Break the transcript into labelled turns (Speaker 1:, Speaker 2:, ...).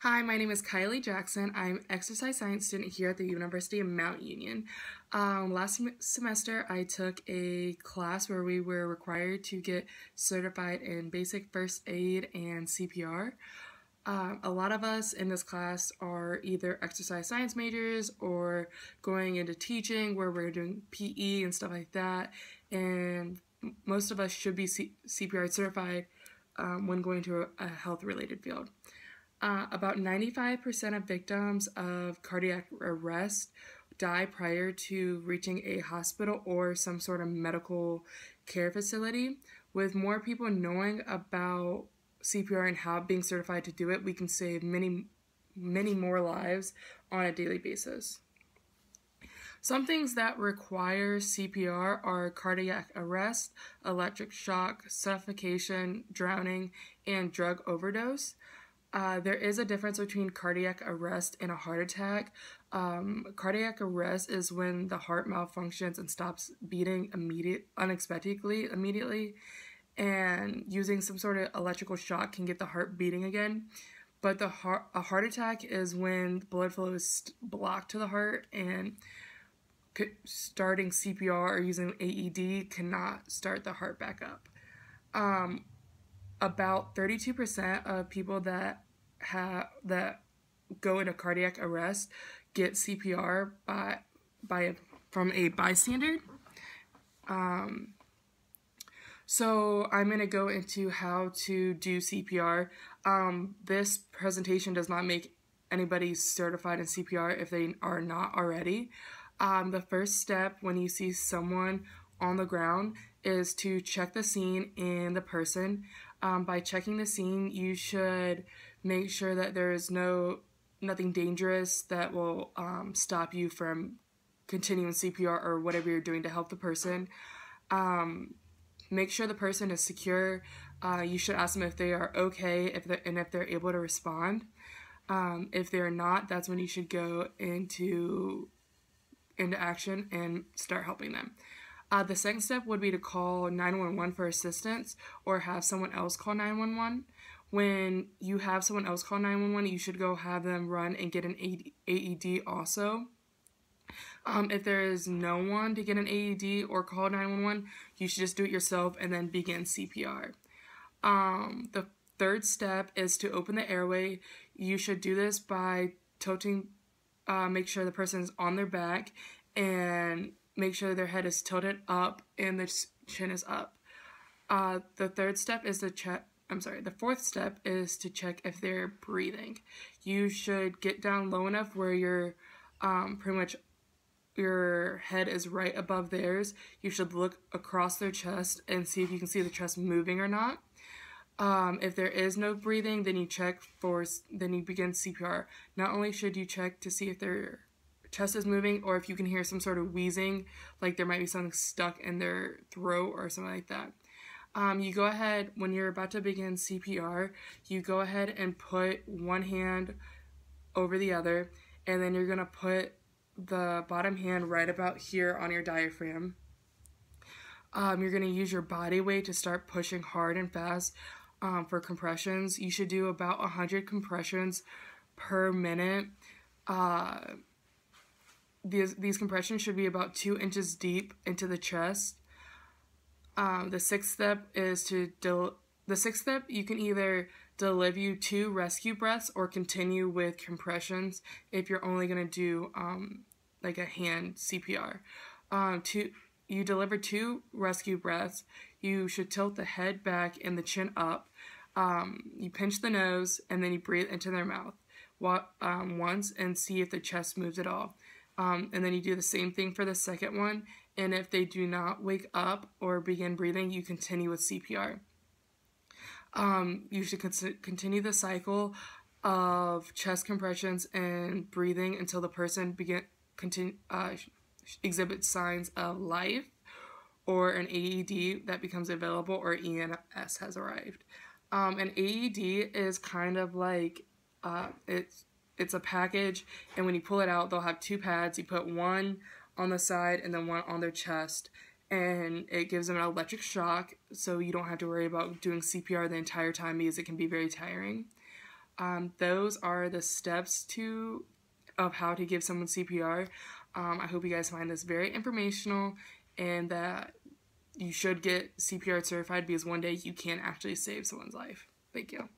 Speaker 1: Hi, my name is Kylie Jackson. I'm an exercise science student here at the University of Mount Union. Last semester, I took a class where we were required to get certified in basic first aid and CPR. A lot of us in this class are either exercise science majors or going into teaching where we're doing PE and stuff like that. And most of us should be CPR certified when going to a health-related field. About 95% of victims of cardiac arrest die prior to reaching a hospital or some sort of medical care facility. With more people knowing about CPR and how being certified to do it, we can save many more lives on a daily basis. Some things that require CPR are cardiac arrest, electric shock, suffocation, drowning, and drug overdose. There is a difference between cardiac arrest and a heart attack. Cardiac arrest is when the heart malfunctions and stops beating unexpectedly immediately, and using some sort of electrical shock can get the heart beating again. But a heart attack is when blood flow is blocked to the heart, and starting CPR or using AED cannot start the heart back up. About 32% of people that go into cardiac arrest get CPR from a bystander. So I'm going to go into how to do CPR. This presentation does not make anybody certified in CPR if they are not already. The first step when you see someone on the ground is to check the scene and the person. By checking the scene, you should make sure that there is nothing dangerous that will stop you from continuing CPR or whatever you're doing to help the person. Make sure the person is secure. You should ask them if they are okay if they're able to respond. If they're not, that's when you should go into action and start helping them. The second step would be to call 911 for assistance or have someone else call 911. When you have someone else call 911, you should go have them run and get an AED also. If there is no one to get an AED or call 911, you should just do it yourself and then begin CPR. The third step is to open the airway. You should do this by tilting, make sure the person is on their back and make sure their head is tilted up and their chin is up. The fourth step is to check if they're breathing. You should get down low enough where you're pretty much your head is right above theirs. You should look across their chest and see if you can see the chest moving or not. If there is no breathing, then you begin CPR. Not only should you check to see if their chest is moving or if you can hear some sort of wheezing, like there might be something stuck in their throat or something like that. You go ahead, when you're about to begin CPR, you go ahead and put one hand over the other, and then you're going to put the bottom hand right about here on your diaphragm. You're going to use your body weight to start pushing hard and fast for compressions. You should do about 100 compressions per minute. These compressions should be about 2 inches deep into the chest. The sixth step you can either deliver 2 rescue breaths or continue with compressions if you're only going to do like a hand CPR. You deliver 2 rescue breaths. You should tilt the head back and the chin up. You pinch the nose and then you breathe into their mouth once and see if the chest moves at all. And then you do the same thing for the second one, and if they do not wake up or begin breathing, you continue with CPR. You should continue the cycle of chest compressions and breathing until the person exhibits signs of life or an AED that becomes available or EMS has arrived. An AED is kind of like it's a package, and when you pull it out, they'll have 2 pads. You put one on the side and then one on their chest, and it gives them an electric shock, so you don't have to worry about doing CPR the entire time because it can be very tiring. Those are the steps of how to give someone CPR. I hope you guys find this very informational and that you should get CPR certified because one day you can actually save someone's life. Thank you.